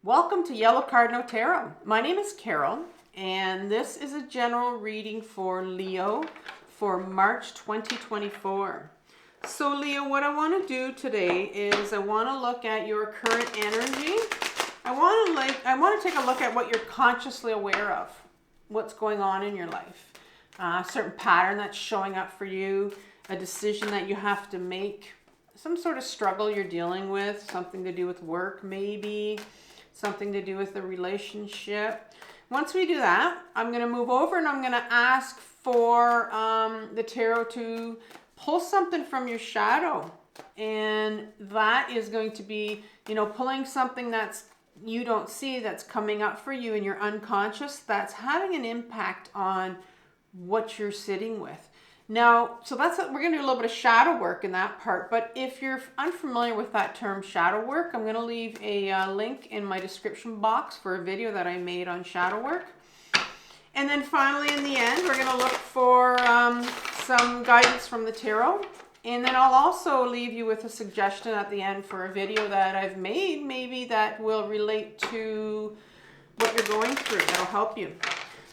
Welcome to Yellow Cardinal Tarot. My name is Carol, and this is a general reading for Leo for March 2024. So Leo, what I want to do today is I want to look at your current energy. I want to take a look at what you're consciously aware of, what's going on in your life, a certain pattern that's showing up for you, a decision that you have to make, some sort of struggle you're dealing with, something to do with work maybe, something to do with the relationship. Once we do that, I'm going to move over and I'm going to ask for the tarot to pull something from your shadow. And that is going to be, pulling something that's you don't see, that's coming up for you in your unconscious, that's having an impact on what you're sitting with. Now, so we're going to do a little bit of shadow work in that part, but if you're unfamiliar with that term shadow work, I'm going to leave a link in my description box for a video that I made on shadow work. And then finally in the end, we're going to look for some guidance from the tarot. And then I'll also leave you with a suggestion at the end for a video that I've made, maybe that will relate to what you're going through, that'll help you.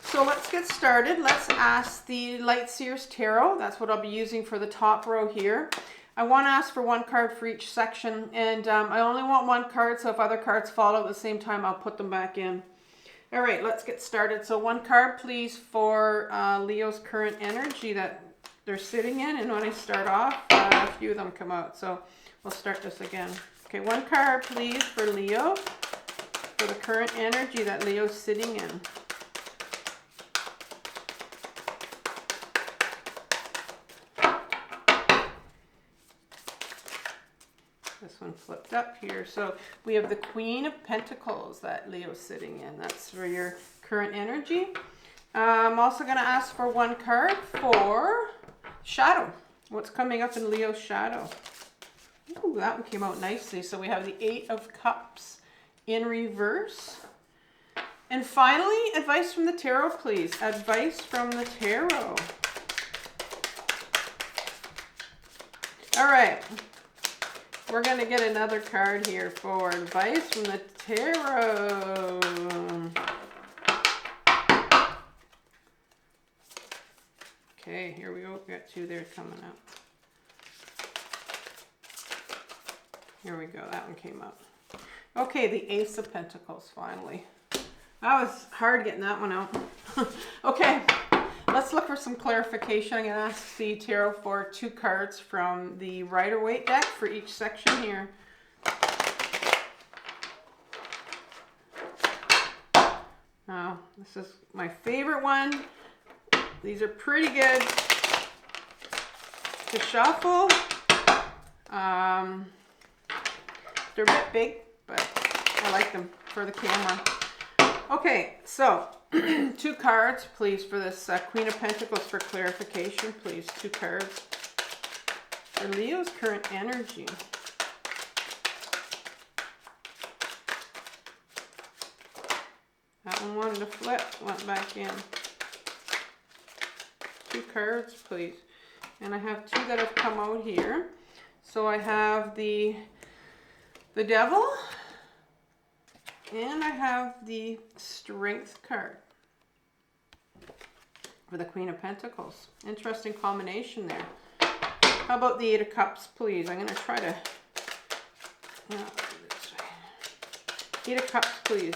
So let's get started. Let's ask the Light Seer's Tarot. That's what I'll be using for the top row here. I want to ask for one card for each section, and I only want one card, so if other cards fall out at the same time, I'll put them back in. All right, let's get started. So one card, please, for Leo's current energy that they're sitting in, and when I start off, a few of them come out. So we'll start this again. Okay, one card, please, for Leo, for the current energy that Leo's sitting in. This one flipped up here. So we have the Queen of Pentacles that Leo's sitting in. That's for your current energy. I'm also going to ask for one card for shadow. What's coming up in Leo's shadow? Ooh, that one came out nicely. So we have the Eight of Cups in reverse. And finally, advice from the tarot, please. Advice from the tarot. All right. We're going to get another card here for advice from the tarot. Okay, here we go. We got two there coming up. Here we go. That one came up. Okay, the Ace of Pentacles, finally. That was hard getting that one out. Okay. Let's look for some clarification. I'm going to ask the tarot for two cards from the Rider-Waite deck for each section here. Now, this is my favorite one. These are pretty good to shuffle. They're a bit big, but I like them for the camera. Okay, so two cards, please, for this Queen of Pentacles for clarification, please. Two cards for Leo's current energy. That one wanted to flip, went back in. Two cards, please. And I have two that have come out here. So I have the Devil. And I have the Strength card for the Queen of Pentacles. Interesting combination there. How about the Eight of Cups, please? I'm going to try to... this way. Eight of Cups, please.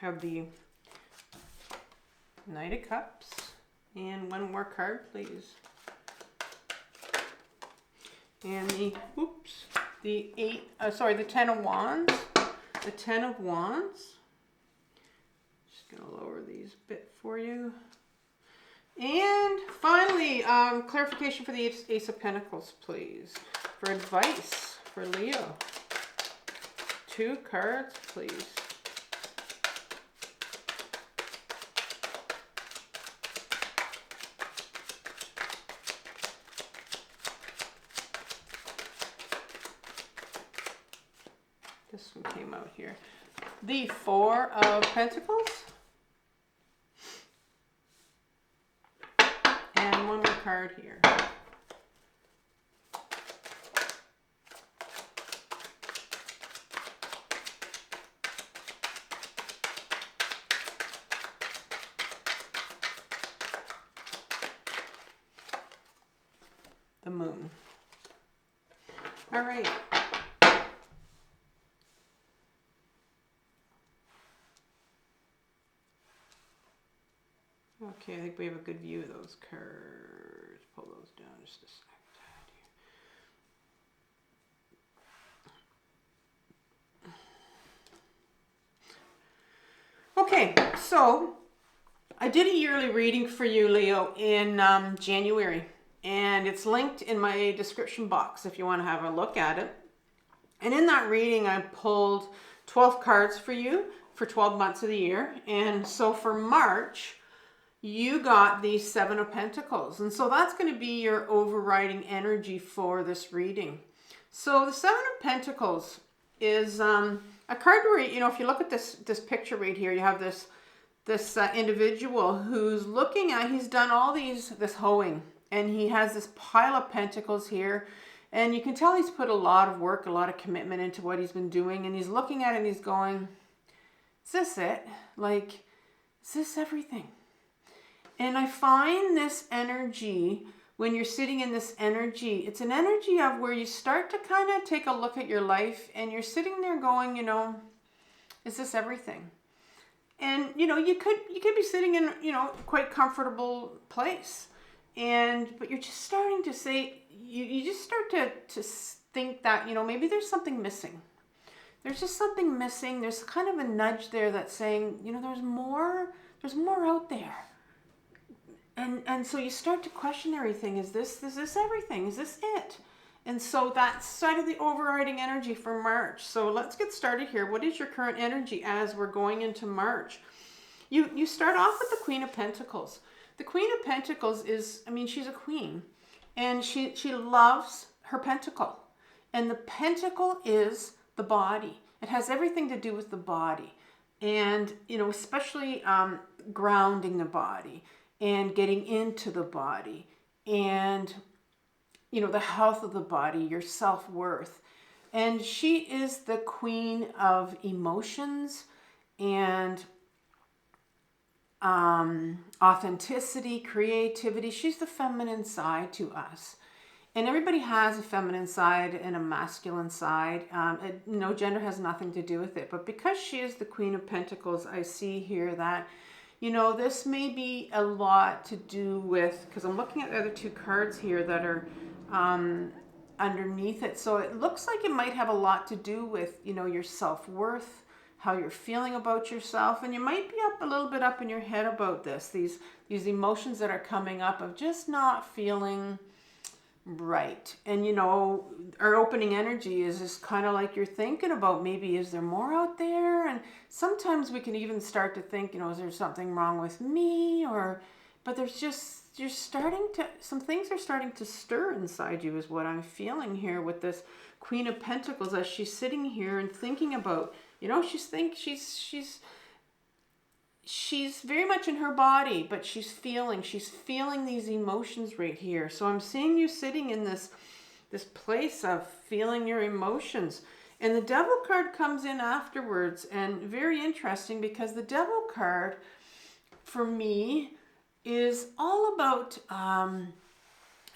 Have the Knight of Cups, and one more card, please. And the Ten of Wands. The Ten of Wands. Just gonna lower these a bit for you. And finally, clarification for the Ace of Pentacles, please. For advice for Leo. Two cards, please. this one came out here. The Four of Pentacles. And one more card here. The Moon. All right. Okay, I think we have a good view of those cards. Pull those down just a second. Okay, so I did a yearly reading for you, Leo, in January. And it's linked in my description box if you want to have a look at it. And in that reading, I pulled 12 cards for you for 12 months of the year. And so for March, you got the Seven of Pentacles. And so that's going to be your overriding energy for this reading. So the Seven of Pentacles is a card where, you know, if you look at this picture right here, you have this individual who's looking at, he's done all this hoeing. And he has this pile of pentacles here. And you can tell he's put a lot of work, a lot of commitment into what he's been doing. And he's looking at it and he's going, is this it? Like, is this everything? And I find this energy, when you're sitting in this energy, it's an energy of where you start to kind of take a look at your life. And you're sitting there going, you know, is this everything? And, you know, you could be sitting in, you know, quite comfortable place. But you're just starting to say, you just start to think that, you know, maybe there's something missing. There's just something missing. There's kind of a nudge there that's saying, you know, there's more out there. And so you start to question everything. Is this everything? Is this it? And so that's sort of the overriding energy for March. So let's get started here. What is your current energy as we're going into March? You start off with the Queen of Pentacles. The Queen of Pentacles is, I mean, she's a queen, and she loves her pentacle. And the pentacle is the body. It has everything to do with the body. And, you know, especially grounding the body and getting into the body and, you know, the health of the body, your self-worth. And she is the queen of emotions and authenticity, creativity. She's the feminine side to us. And everybody has a feminine side and a masculine side. No, gender has nothing to do with it. But because she is the Queen of Pentacles, I see here that, you know, this may be a lot to do with, because I'm looking at the other two cards here that are underneath it. So it looks like it might have a lot to do with, you know, your self-worth, how you're feeling about yourself, and you might be a little bit up in your head about this. These emotions that are coming up of just not feeling right. And, you know, our opening energy is just kind of like you're thinking about, maybe is there more out there? And sometimes we can even start to think, you know, is there something wrong with me? But there's just, some things are starting to stir inside you is what I'm feeling here with this Queen of Pentacles as she's sitting here and thinking about, you know, she's very much in her body, but she's feeling these emotions right here. So I'm seeing you sitting in this place of feeling your emotions. And the Devil card comes in afterwards, and very interesting because the Devil card for me is all about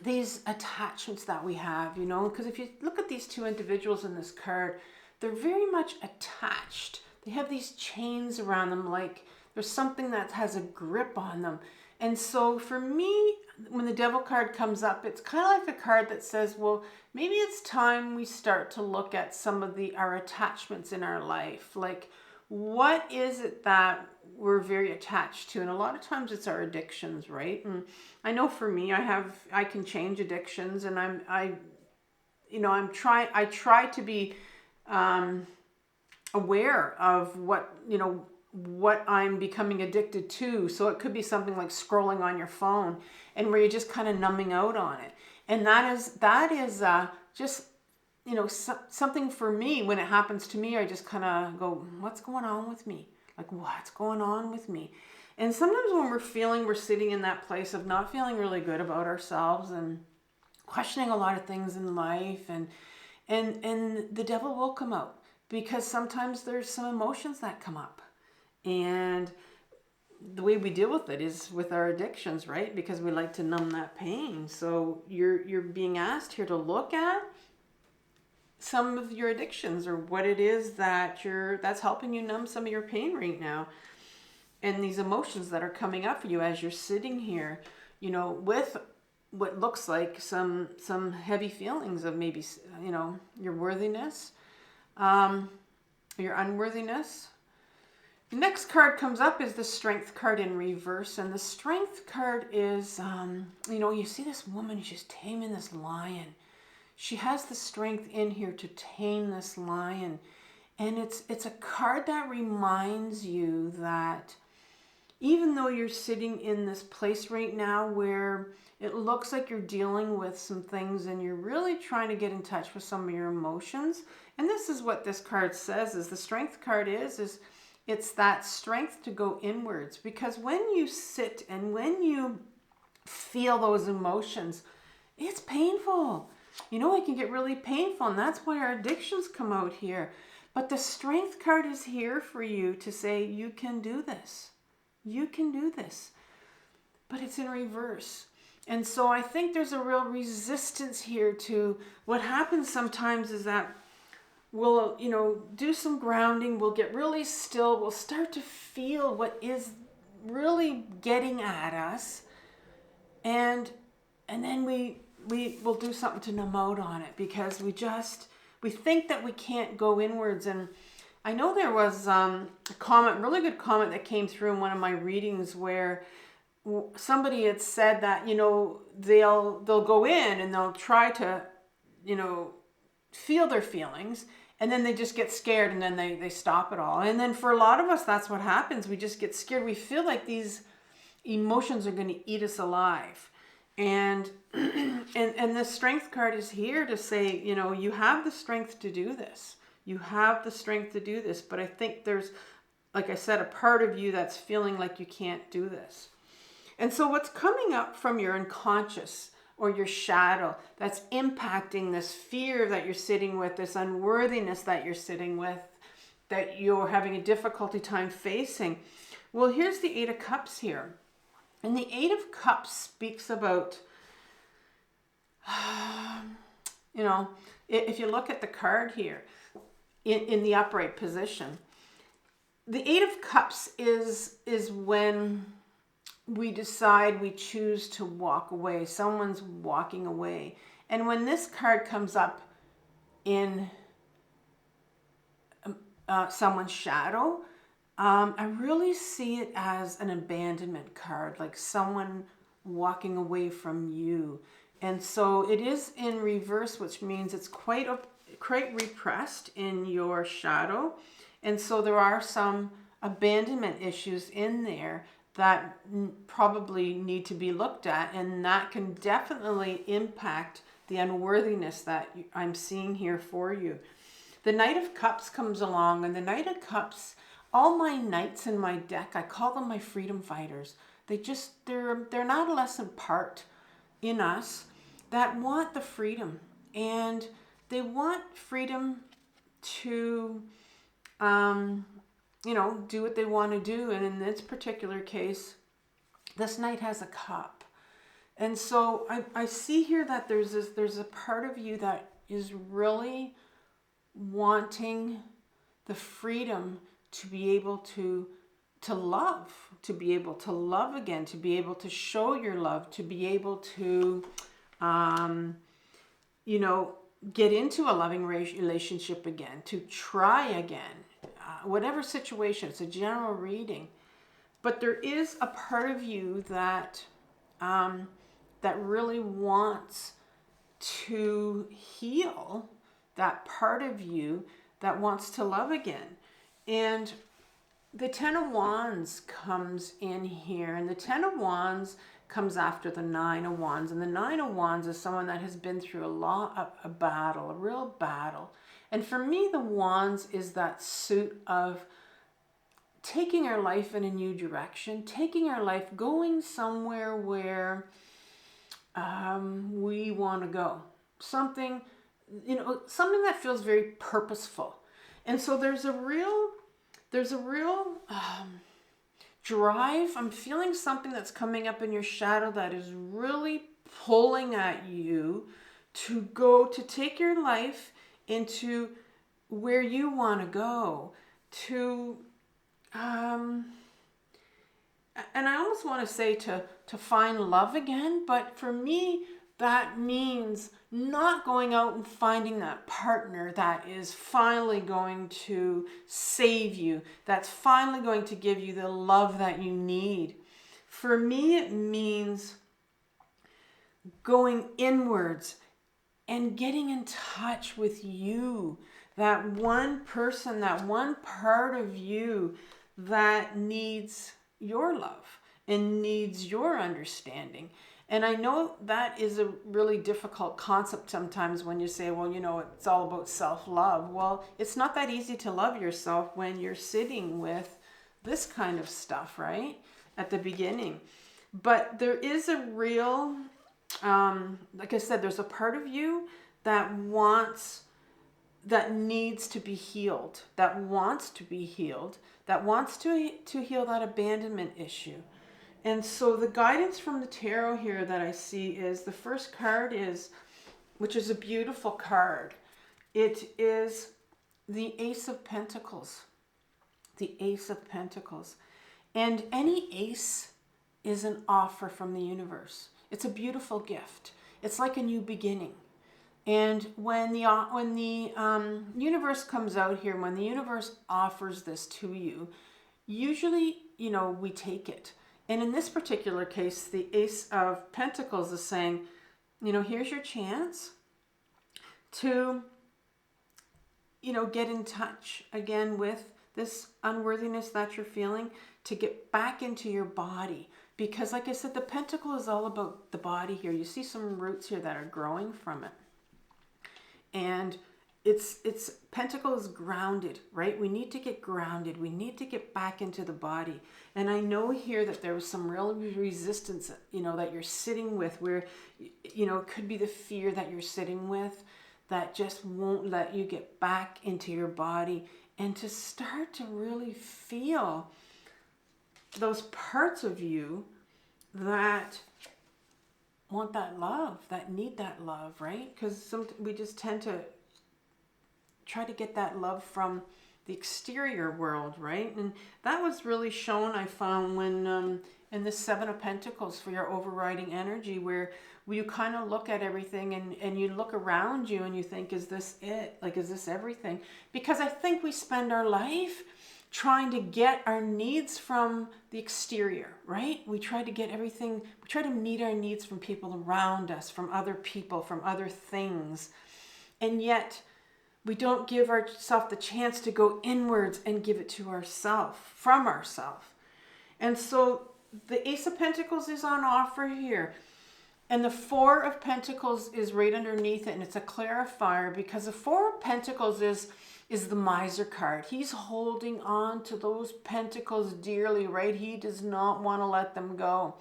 these attachments that we have, you know, because if you look at these two individuals in this card, they're very much attached. They have these chains around them, like there's something that has a grip on them. And so for me, when the Devil card comes up, it's kind of like a card that says, well, maybe it's time we start to look at some of our attachments in our life. Like, what is it that we're very attached to? And a lot of times it's our addictions, right? And I know for me, I can change addictions, and I try to be aware of what I'm becoming addicted to. So it could be something like scrolling on your phone, and where you're just kind of numbing out on it. And that is just you know, something for me, when it happens to me, I just kind of go, what's going on with me? Like, what's going on with me? And sometimes when we're sitting in that place of not feeling really good about ourselves and questioning a lot of things in life, and the devil will come out, because sometimes there's some emotions that come up. And the way we deal with it is with our addictions, right? Because we like to numb that pain. So you're being asked here to look at some of your addictions, or what it is that's helping you numb some of your pain right now, and these emotions that are coming up for you as you're sitting here, you know, with what looks like some heavy feelings of maybe, you know, your worthiness, your unworthiness. The next card comes up is the Strength card in reverse, and the Strength card is, you know, you see this woman, she's taming this lion. She has the strength in here to tame this lion. And it's a card that reminds you that even though you're sitting in this place right now where it looks like you're dealing with some things and you're really trying to get in touch with some of your emotions, and this is what this card says, is the Strength card is it's that strength to go inwards. Because when you sit and when you feel those emotions, it's painful. You know, it can get really painful, and that's why our addictions come out here. But the Strength card is here for you to say, you can do this. You can do this. But it's in reverse. And so I think there's a real resistance here to what happens sometimes is that we'll, you know, do some grounding, we'll get really still, we'll start to feel what is really getting at us, and then we will do something to numb out on it, because we think that we can't go inwards. And I know there was a comment, really good comment, that came through in one of my readings where somebody had said that, you know, they'll go in and they'll try to, you know, feel their feelings, and then they just get scared, and then they stop it all. And then for a lot of us, that's what happens. We just get scared. We feel like these emotions are going to eat us alive. And the Strength card is here to say, you know, you have the strength to do this. You have the strength to do this. But I think there's, like I said, a part of you that's feeling like you can't do this. And so what's coming up from your unconscious or your shadow that's impacting this fear that you're sitting with, this unworthiness that you're sitting with, that you're having a difficulty time facing? Well, here's the Eight of Cups here. And the Eight of Cups speaks about, you know, if you look at the card here in the upright position, the Eight of Cups is when we decide, we choose to walk away. Someone's walking away. And when this card comes up in someone's shadow, I really see it as an abandonment card, like someone walking away from you. And so it is in reverse, which means it's quite repressed in your shadow. And so there are some abandonment issues in there that probably need to be looked at, and that can definitely impact the unworthiness that I'm seeing here for you. The Knight of Cups comes along, and the Knight of Cups, all my knights in my deck, I call them my freedom fighters. They're an adolescent part in us that want the freedom, and they want freedom to, you know, do what they want to do. And in this particular case, this knight has a cup. And so I see here that there's a part of you that is really wanting the freedom to be able to love, to be able to love again, to be able to show your love, to be able to, you know, get into a loving relationship again, to try again, whatever situation. It's a general reading. But there is a part of you that that really wants to heal, that part of you that wants to love again. And the Ten of Wands comes in here, and the Ten of Wands comes after the Nine of Wands, and the Nine of Wands is someone that has been through a battle, a real battle. And for me, the Wands is that suit of taking our life in a new direction, taking our life, going somewhere where we want to go. Something, something that feels very purposeful. And so there's a real drive. I'm feeling something that's coming up in your shadow that is really pulling at you to take your life into where you want to go, and I almost want to say to find love again, but for me, that means not going out and finding that partner that is finally going to save you, that's finally going to give you the love that you need. For me, it means going inwards and getting in touch with you, that one person, that one part of you that needs your love and needs your understanding. And I know that is a really difficult concept sometimes when you say, well, it's all about self-love. Well, it's not that easy to love yourself when you're sitting with this kind of stuff, right? At the beginning. But there is a real, like I said, there's a part of you that needs to be healed, that wants to heal that abandonment issue. And so the guidance from the tarot here that I see is, the first card is, which is a beautiful card. It is the Ace of Pentacles. The Ace of Pentacles. And any ace is an offer from the universe. It's a beautiful gift. It's like a new beginning. And when the universe comes out here, when the universe offers this to you, usually, we take it. And in this particular case, the Ace of Pentacles is saying, here's your chance to, get in touch again with this unworthiness that you're feeling, to get back into your body. Because like I said, the pentacle is all about the body here. You see some roots here that are growing from it. And it's pentacle is grounded, right? We need to get grounded. We need to get back into the body. And I know here that there was some real resistance, that you're sitting with, where, it could be the fear that you're sitting with that just won't let you get back into your body and to start to really feel those parts of you that want that love, that need that love, right? Because we just tend to try to get that love from the exterior world, right? And that was really shown, I found, when in the Seven of Pentacles for your overriding energy, where you kind of look at everything and you look around you and you think, is this it? Like, is this everything? Because I think we spend our life trying to get our needs from the exterior, right? We try to get everything, we try to meet our needs from people around us, from other people, from other things. And yet we don't give ourselves the chance to go inwards and give it to ourselves, from ourselves. And so the Ace of Pentacles is on offer here. And the Four of Pentacles is right underneath it, and it's a clarifier, because the Four of Pentacles is the miser card. He's holding on to those pentacles dearly, right? He does not want to let them go.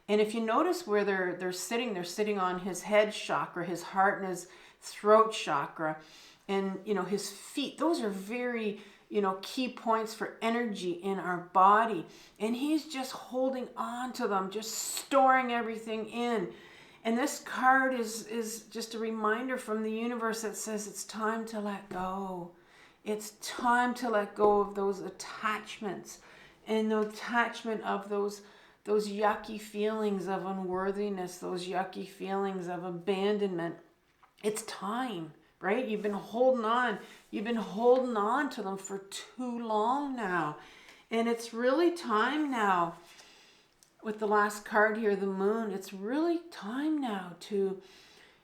And if you notice where they're sitting on his head chakra, his heart and his throat chakra, and his feet. Those are very key points for energy in our body. And he's just holding on to them, just storing everything in. And this card is just a reminder from the universe that says it's time to let go. It's time to let go of those attachments and the attachment of those yucky feelings of unworthiness, those yucky feelings of abandonment. It's time, right? You've been holding on. You've been holding on to them for too long now. And it's really time now. With the last card here, the Moon, it's really time now to,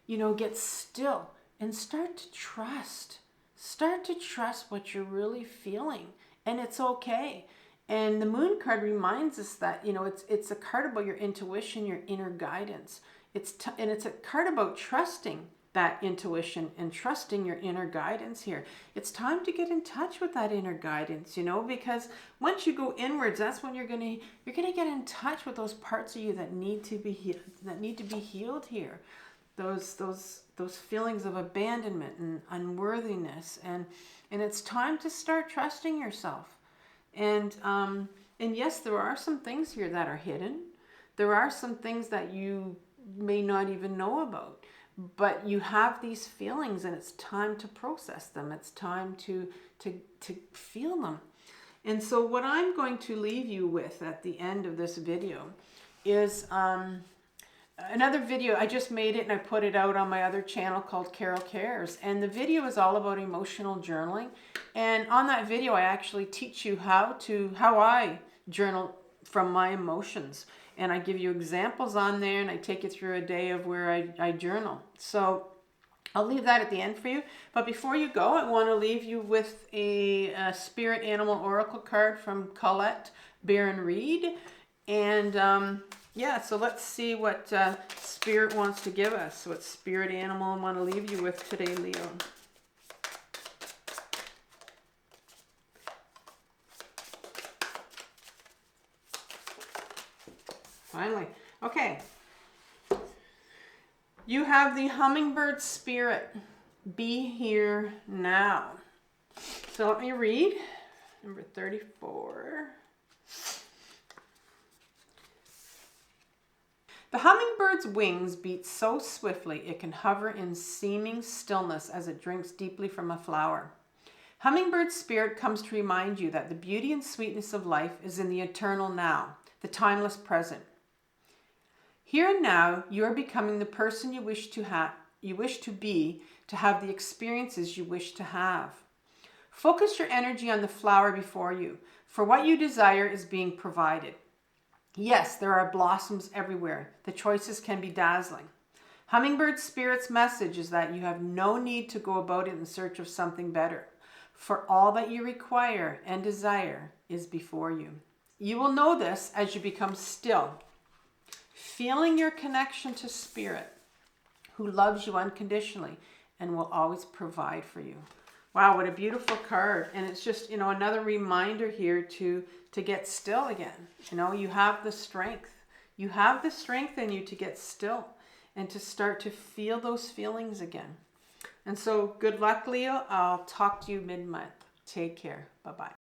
get still and start to trust. Start to trust what you're really feeling. And it's okay. And the Moon card reminds us that, you know, it's a card about your intuition, your inner guidance. And it's a card about trusting that intuition and trusting your inner guidance here. It's time to get in touch with that inner guidance, you know, because once you go inwards, that's when you're gonna get in touch with those parts of you that need to be healed here. Those feelings of abandonment and unworthiness, and it's time to start trusting yourself. And yes, there are some things here that are hidden. There are some things that you may not even know about, but you have these feelings, and it's time to process them. It's time to feel them. And so what I'm going to leave you with at the end of this video is another video. I just made it and I put it out on my other channel called Carol Cares. And the video is all about emotional journaling. And on that video, I actually teach you how I journal from my emotions. And I give you examples on there, and I take you through a day of where I journal. So I'll leave that at the end for you. But before you go, I want to leave you with a spirit animal oracle card from Colette, Baron-Reid. And yeah, so let's see what Spirit wants to give us. What spirit animal I want to leave you with today, Leo. Finally. Okay. You have the hummingbird spirit. Be here now. So let me read. Number 34. The hummingbird's wings beat so swiftly it can hover in seeming stillness as it drinks deeply from a flower. Hummingbird spirit comes to remind you that the beauty and sweetness of life is in the eternal now, the timeless present. Here and now, you are becoming the person you wish to be, to have the experiences you wish to have. Focus your energy on the flower before you, for what you desire is being provided. Yes, there are blossoms everywhere. The choices can be dazzling. Hummingbird Spirit's message is that you have no need to go about it in search of something better, for all that you require and desire is before you. You will know this as you become still, feeling your connection to Spirit, who loves you unconditionally and will always provide for you. Wow, what a beautiful card. And it's just, you know, another reminder here to get still again. You know, you have the strength. You have the strength in you to get still and to start to feel those feelings again. And so good luck, Leo. I'll talk to you mid-month. Take care. Bye-bye.